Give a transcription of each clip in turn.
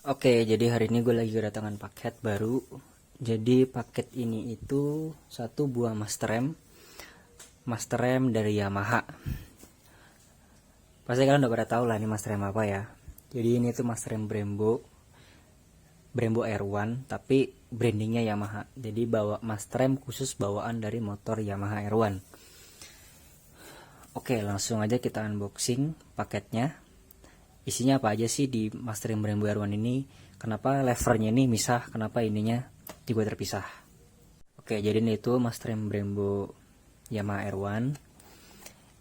Oke, jadi hari ini gue lagi kedatangan paket baru. Jadi paket ini itu satu buah master rem dari Yamaha. Pasti kalian udah pada tahu lah ini master rem apa ya. Jadi ini tuh master rem Brembo R1, tapi brandingnya Yamaha. Jadi bawa master rem khusus bawaan dari motor Yamaha R1. Oke, langsung aja kita unboxing paketnya. Isinya apa aja sih di master rem Brembo R1 ini? Kenapa levernya ini misah? Kenapa ininya juga terpisah? Oke, jadi ini itu master rem Brembo Yamaha R1.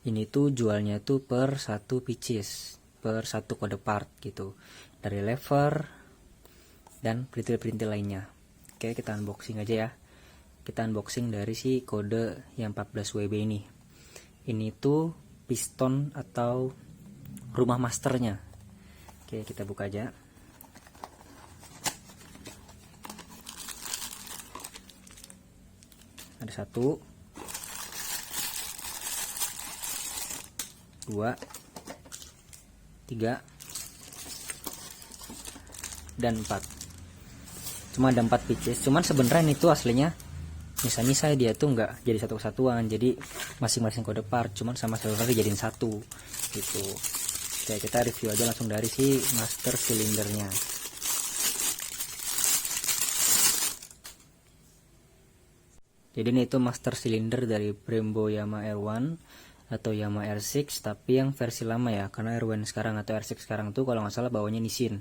Ini tuh jualnya tuh per satu pieces, per satu kode part gitu. Dari lever dan perintil-perintil lainnya. Oke, kita unboxing aja ya. Kita unboxing dari si kode yang 14WB ini. Ini tuh piston atau rumah masternya. Oke, kita buka aja. Ada 1, 2, 3, dan 4. Cuma ada 4 pieces. Cuman sebenarnya itu aslinya misa-misa dia tuh nggak jadi satu kesatuan. Jadi masing-masing kode part. Cuman sama server dijadiin satu gitu. Oke, kita review aja langsung dari si master silindernya. Jadi ini itu master silinder dari Brembo Yamaha R1 atau Yamaha R6, tapi yang versi lama ya, karena R1 sekarang atau R6 sekarang tuh kalau nggak salah bawanya Nissin.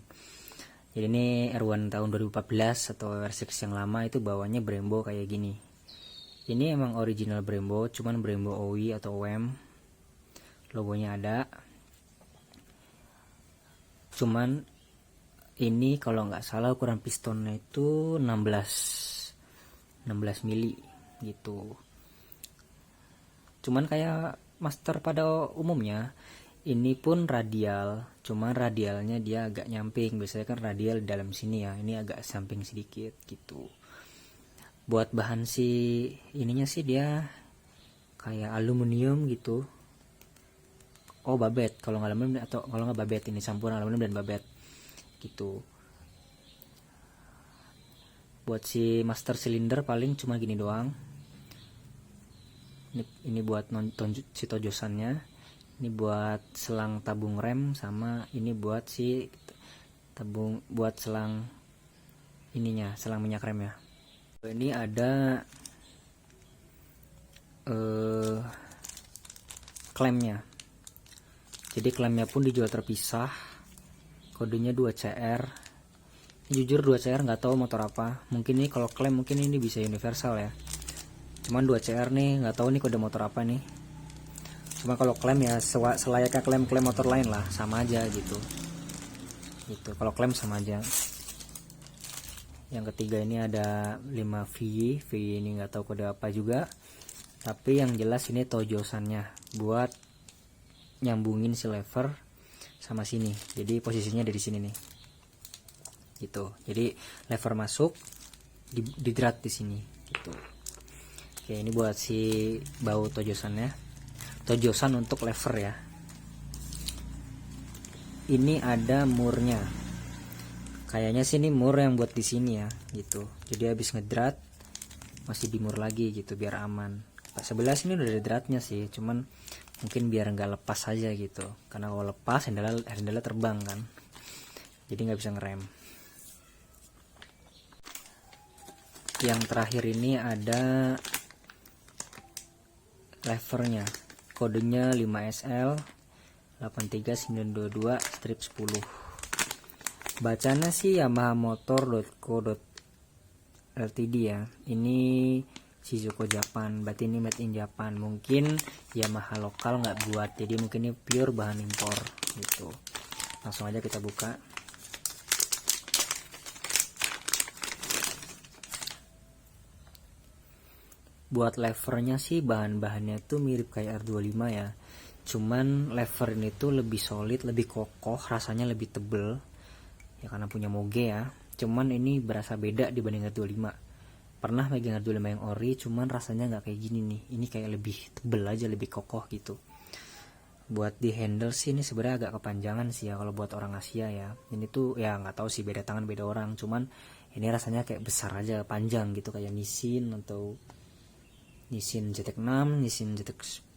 Jadi ini R1 tahun 2014 atau R6 yang lama itu bawanya Brembo kayak gini. Ini emang original Brembo, cuman Brembo OE atau OEM. Logonya ada. Cuman ini kalau nggak salah ukuran pistonnya itu 16 mili gitu. Cuman kayak master pada umumnya, ini pun radial, cuman radialnya dia agak nyamping. Biasanya kan radial di dalam sini ya, ini agak samping sedikit gitu. Buat bahan si ininya sih dia kayak aluminium gitu. Oh, babet kalau nggak aluminium, atau kalau nggak babet, ini campuran aluminium dan babet gitu. Buat si master silinder paling cuma gini doang. Ini buat si tojosannya, ini buat selang tabung rem, sama ini buat si tabung buat selang ininya, selang minyak rem ya. Ini ada klemnya. Jadi klemnya pun dijual terpisah. Kodenya 2CR. Jujur 2CR nggak tahu motor apa. Mungkin nih kalau klem mungkin ini bisa universal ya. Cuman 2CR nih nggak tahu nih kode motor apa nih. Cuma kalau klaim ya selayaknya klaim motor lain lah, sama aja gitu. Gitu. Kalau klaim sama aja. Yang ketiga ini ada 5V ini nggak tahu kode apa juga. Tapi yang jelas ini tojosannya buat nyambungin si lever sama sini. Jadi posisinya dari sini nih. Gitu. Jadi lever masuk di drat di sini gitu. Oke, ini buat si bau tojosannya. Tojosan untuk lever ya. Ini ada murnya. Kayaknya sih ini mur yang buat di sini ya, gitu. Jadi habis ngedrat masih dimur lagi gitu biar aman. Sebelah sini udah ada dratnya sih, cuman mungkin biar nggak lepas aja gitu. Karena kalau lepas handle terbang kan. Jadi nggak bisa ngerem. Yang terakhir ini ada levernya, kodenya 5SL 83922-10. Bacanya sih yamahamotor.co.ltd ya. Ini Shizuko Japan, berarti ini made in Japan. Mungkin Yamaha lokal nggak buat, jadi mungkin ini pure bahan impor gitu. Langsung aja kita buka. Buat levernya sih bahan-bahannya tuh mirip kayak R25 ya. Cuman lever ini tuh lebih solid, lebih kokoh, rasanya lebih tebel. Ya karena punya moge ya. Cuman ini berasa beda dibanding R25. Pernah megang R25 yang ori, cuman rasanya nggak kayak gini nih. Ini kayak lebih tebel aja, lebih kokoh gitu. Buat di handle sih ini sebenarnya agak kepanjangan sih ya kalau buat orang Asia ya. Ini tuh ya nggak tahu sih, beda tangan beda orang, cuman ini rasanya kayak besar aja, panjang gitu, kayak Nissin atau Nissin ZX6, Nissin ZX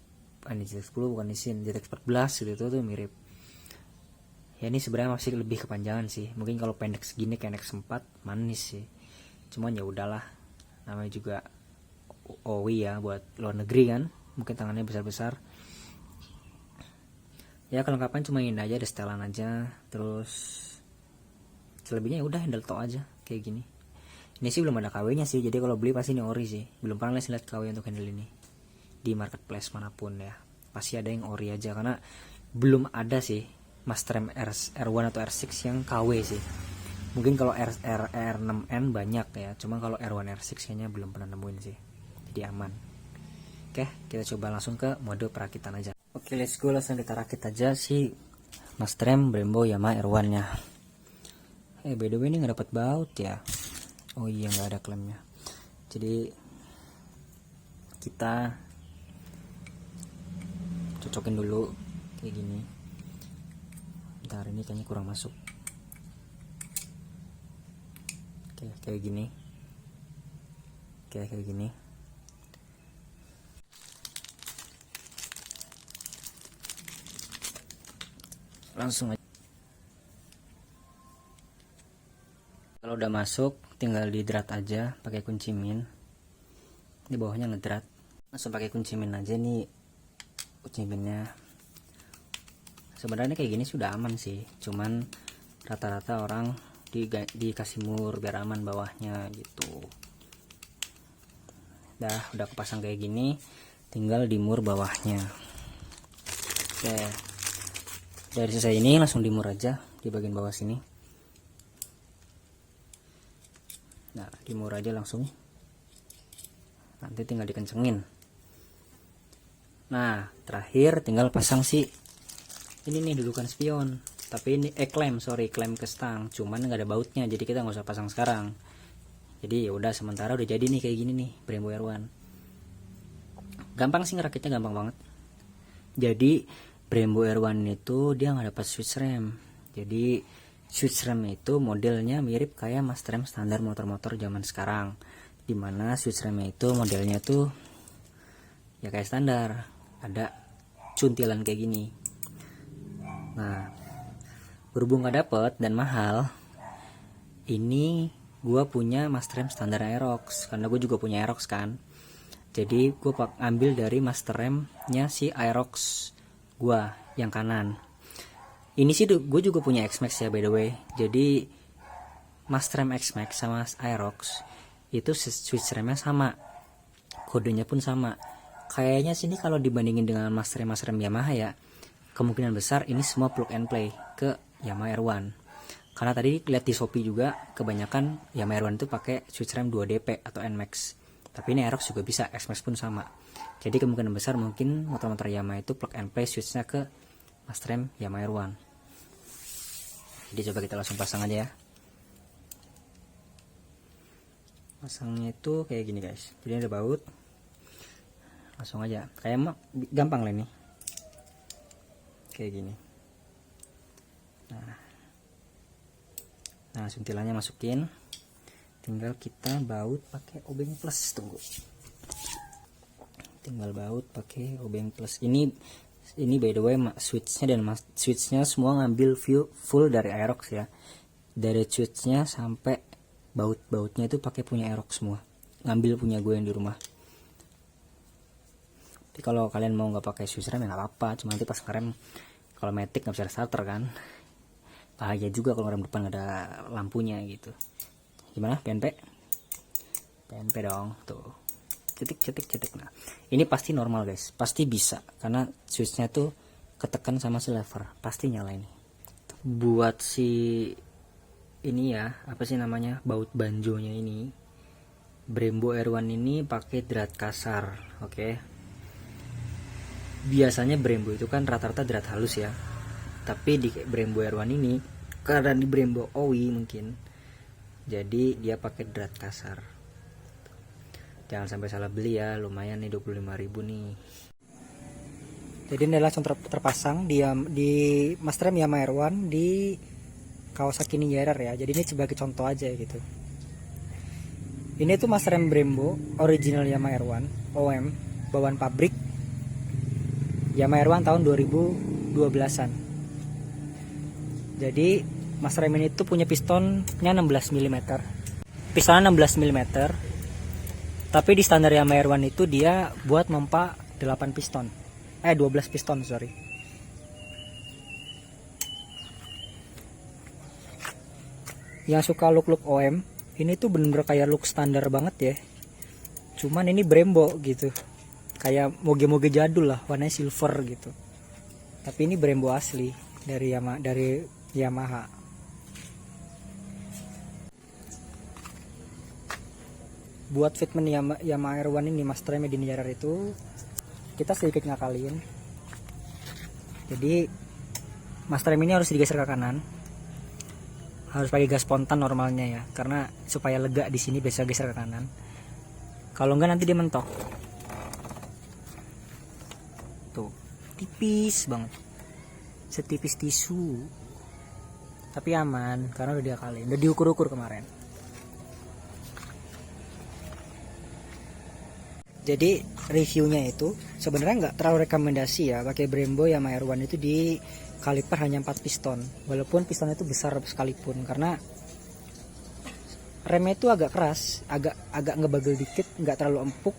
ini ZX10 bukan Nissin ZX14 gitu tuh mirip. Ya ini sebenarnya masih lebih kepanjangan sih. Mungkin kalau pendek segini kayak NX4 manis sih. Cuman ya udahlah. Namanya juga OWI ya, buat luar negeri kan. Mungkin tangannya besar-besar. Ya kelengkapan cuma ini aja, ada setelan aja. Terus selebihnya ya udah handle tok aja kayak gini. Ini sih belum ada KW-nya sih. Jadi kalau beli pasti ini ori sih. Belum pernah lihat KW untuk handle ini di marketplace manapun ya. Pasti ada yang ori aja karena belum ada sih Mastrem R1 atau R6 yang KW sih. Mungkin kalau R6N banyak ya, cuma kalau R1 R6 kayaknya belum pernah nemuin sih. Jadi aman. Oke, kita coba langsung ke mode perakitan aja. Oke, let's go, langsung kita rakit aja si Mastrem Brembo Yamaha R1 nya. By the way ini nggak dapat baut ya. Oh iya, nggak ada klemnya. Jadi kita cocokin dulu kayak gini. Bentar, ini kayaknya kurang masuk. Oke, kayak gini. Oke, kayak gini. Langsung aja. Kalau udah masuk, tinggal didrat aja pakai kunci min. Di bawahnya ngedrat. Langsung pakai kunci min aja nih. Kunci minnya. Sebenarnya kayak gini sudah aman sih, cuman rata-rata orang dikasih mur biar aman bawahnya gitu. Udah kepasang kayak gini, tinggal dimur bawahnya. Oke, dari selesai ini langsung dimur aja di bagian bawah sini. Nah, dimur aja langsung. Nanti tinggal dikencengin. Nah, terakhir tinggal pasang si ini nih dudukan spion, tapi ini klem ke stang, cuman nggak ada bautnya, jadi kita nggak usah pasang sekarang. Jadi ya udah, sementara udah jadi nih kayak gini nih Brembo R1. Gampang sih ngerakitnya, gampang banget. Jadi Brembo R1 itu dia nggak dapat switch rem. Jadi switch rem itu modelnya mirip kayak Mastrem standar motor-motor zaman sekarang, dimana switch remnya itu modelnya tuh ya kayak standar, ada cuntilan kayak gini. Nah, berhubung gak dapet dan mahal, ini gue punya Mastrem standar Aerox, karena gue juga punya Aerox kan. Jadi gue ambil dari Mastremnya si Aerox gue yang kanan. Ini sih gue juga punya X-Max ya by the way. Jadi Mastrem X-Max sama Aerox itu switch remnya sama, kodenya pun sama. Kayaknya sini kalau dibandingin dengan Mastrem Yamaha ya, kemungkinan besar ini semua plug and play ke Yamaha R1. Karena tadi lihat di Shopee juga kebanyakan Yamaha R1 itu pakai switch rem 2DP atau NMAX. Tapi ini Aerox juga bisa, X-Max pun sama. Jadi kemungkinan besar mungkin motor-motor Yamaha itu plug and play switchnya ke Mastrem Yamaha R1. Jadi coba kita langsung pasang aja ya. Pasangnya itu kayak gini guys. Jadi ada baut. Langsung aja. Kayak gampang lah ini. Kayak gini. Nah, suntilannya masukin. Tinggal kita baut pakai obeng plus. Tunggu. Tinggal baut pakai obeng plus. Ini by the way switchnya dan switchnya semua ngambil view full dari Aerox ya. Dari switchnya sampai baut-bautnya itu pakai punya Aerox semua. Ngambil punya gue yang di rumah. Jadi kalau kalian mau nggak pakai switch rem ya nggak apa-apa. Cuma nanti pas ngerem kalau Matic nggak bisa starter kan. Bahaya juga kalau rem depan nggak ada lampunya gitu. Gimana PNP? PNP dong tuh. Cetik. Nah, ini pasti normal guys, pasti bisa karena switchnya tuh ketekan sama si lever, pasti nyala ini. Buat si ini ya, apa sih namanya, baut banjonya ini, Brembo R1 ini pakai drat kasar, oke. Biasanya Brembo itu kan rata-rata drat halus ya, tapi di Brembo R1 ini karena di Brembo OWI mungkin, jadi dia pakai drat kasar. Jangan sampai salah beli ya, lumayan nih 25.000 nih. Jadi ini adalah langsung terpasang di mas rem Yamaha R1 di Kawasaki Ninja RR ya. Jadi ini sebagai contoh aja gitu. Ini tuh mas rem Brembo original Yamaha R1 OM bawaan pabrik Yamaha R1 tahun 2012an. Jadi mas rem ini tuh punya pistonnya 16 mm. Pistonnya 16 mm. Tapi di standar Yamaha R1 itu dia buat mempa 8 piston. 12 piston, sorry. Yang suka look OM, ini tuh bener-bener kayak look standar banget ya. Cuman ini Brembo gitu. Kayak moge-moge jadul lah, warnanya silver gitu. Tapi ini Brembo asli dari Yamaha. Buat fitment Yamaha R1 ini mas remnya di Ninja RR itu kita sedikit ngakalin. Jadi mas rem ini harus digeser ke kanan. Harus pakai gas spontan normalnya ya, karena supaya lega di sini bisa geser ke kanan. Kalau enggak nanti dia mentok. Tuh, tipis banget. Setipis tisu. Tapi aman karena udah diakalin, udah diukur-ukur kemarin. Jadi reviewnya itu sebenarnya nggak terlalu rekomendasi ya pakai Brembo Yamaha R1 itu di kaliper hanya 4 piston, walaupun pistonnya itu besar sekalipun, karena remnya itu agak keras, agak ngebagel dikit, nggak terlalu empuk.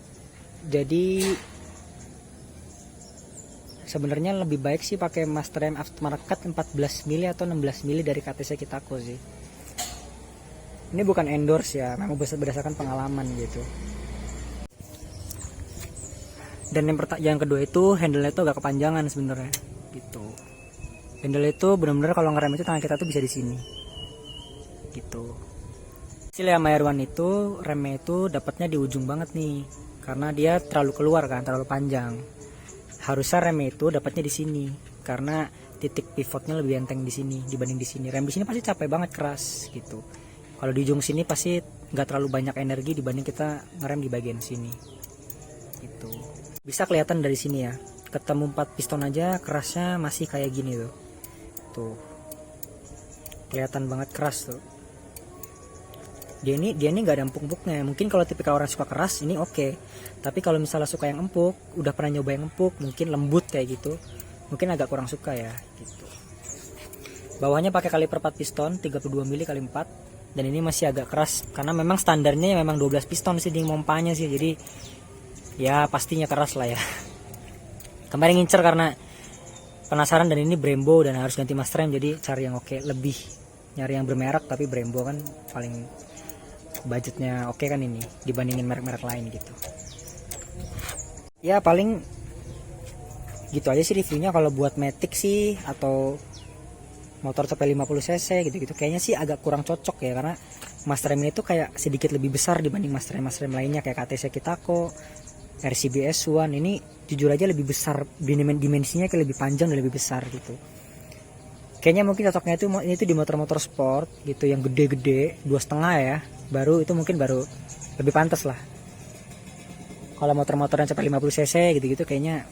Jadi sebenarnya lebih baik sih pakai mas rem aftermarket 14 mili atau 16 mili dari KTC Kitako sih. Ini bukan endorse ya, memang berdasarkan pengalaman gitu. Dan yang kedua itu handle-nya itu agak kepanjangan sebenarnya gitu. Handle itu benar-benar kalau ngerem itu tangan kita tuh bisa di sini gitu. Hasil Yamaha R1 itu remnya itu dapatnya di ujung banget nih, karena dia terlalu keluar kan, terlalu panjang. Harusnya remnya itu dapatnya di sini, karena titik pivotnya lebih enteng di sini dibanding di sini. Rem di sini pasti capek banget, keras gitu. Kalau di ujung sini pasti nggak terlalu banyak energi dibanding kita ngerem di bagian sini gitu. Bisa kelihatan dari sini ya, ketemu 4 piston aja kerasnya masih kayak gini tuh kelihatan banget keras tuh. Dia ini nggak ada empuk-empuknya. Mungkin kalau tipikal orang suka keras ini oke. Tapi kalau misalnya suka yang empuk, udah pernah nyoba yang empuk, mungkin lembut kayak gitu, mungkin agak kurang suka ya gitu. Bawahnya pakai kaliper 4 piston 32 mili kali 4, dan ini masih agak keras karena memang standarnya memang 12 piston sih di mompanya sih. Jadi ya pastinya keras lah ya. Kemarin ngincer karena penasaran, dan ini Brembo dan harus ganti mas rem, jadi cari yang oke, lebih nyari yang bermerek, tapi Brembo kan paling budgetnya oke kan ini dibandingin merek-merek lain gitu. Ya paling gitu aja sih reviewnya. Kalau buat Matic sih atau motor CP 50 cc gitu-gitu kayaknya sih agak kurang cocok ya, karena mas rem ini tuh kayak sedikit lebih besar dibanding mas rem lainnya kayak KTC Kitako, RCB S1. Ini jujur aja lebih besar, dimensinya kayak lebih panjang dan lebih besar gitu. Kayaknya mungkin cocoknya itu di motor-motor sport gitu yang gede-gede 2,5 ya, baru itu mungkin baru lebih pantas lah. Kalau motor-motor yang CP 50 cc gitu-gitu kayaknya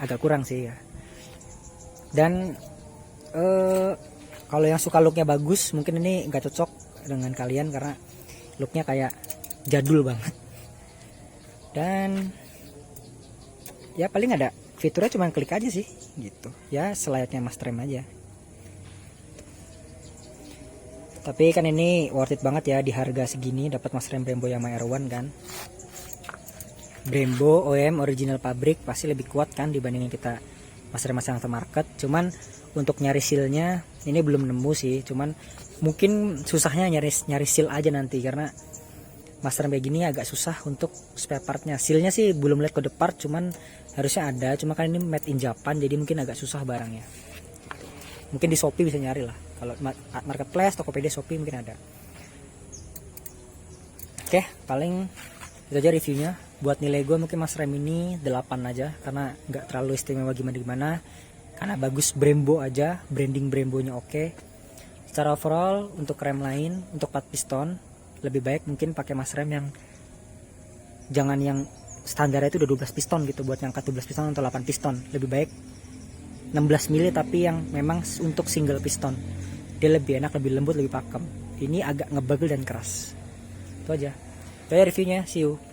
agak kurang sih ya. Dan kalau yang suka looknya bagus, mungkin ini nggak cocok dengan kalian karena looknya kayak jadul banget. Dan ya paling ada fiturnya cuma klik aja sih gitu ya, selayaknya mas rem aja. Tapi kan ini worth it banget ya, di harga segini dapat mas rem Brembo Yamaha R1 kan. Brembo OM original pabrik pasti lebih kuat kan dibandingin kita mas rem aftermarket. Cuman untuk nyari sealnya ini belum nemu sih, cuman mungkin susahnya nyari seal aja nanti, karena mas rem kayak gini agak susah untuk spare partnya. Sealnya sih belum lihat kode part, cuman harusnya ada, cuma kan ini made in Japan jadi mungkin agak susah barangnya. Mungkin di Shopee bisa nyari lah, kalau marketplace, Tokopedia, Shopee mungkin ada. Oke, paling itu aja reviewnya. Buat nilai gue mungkin mas rem ini 8 aja, karena nggak terlalu istimewa gimana-gimana, karena bagus Brembo aja, branding Brembonya oke. Secara overall untuk rem lain, untuk 4 piston lebih baik mungkin pakai mas rem yang jangan yang standarnya itu udah 12 piston gitu, buat ngangkat 12 piston atau 8 piston. Lebih baik 16 mili tapi yang memang untuk single piston. Dia lebih enak, lebih lembut, lebih pakem. Ini agak ngebagel dan keras. Itu aja. Itu aja reviewnya, see you.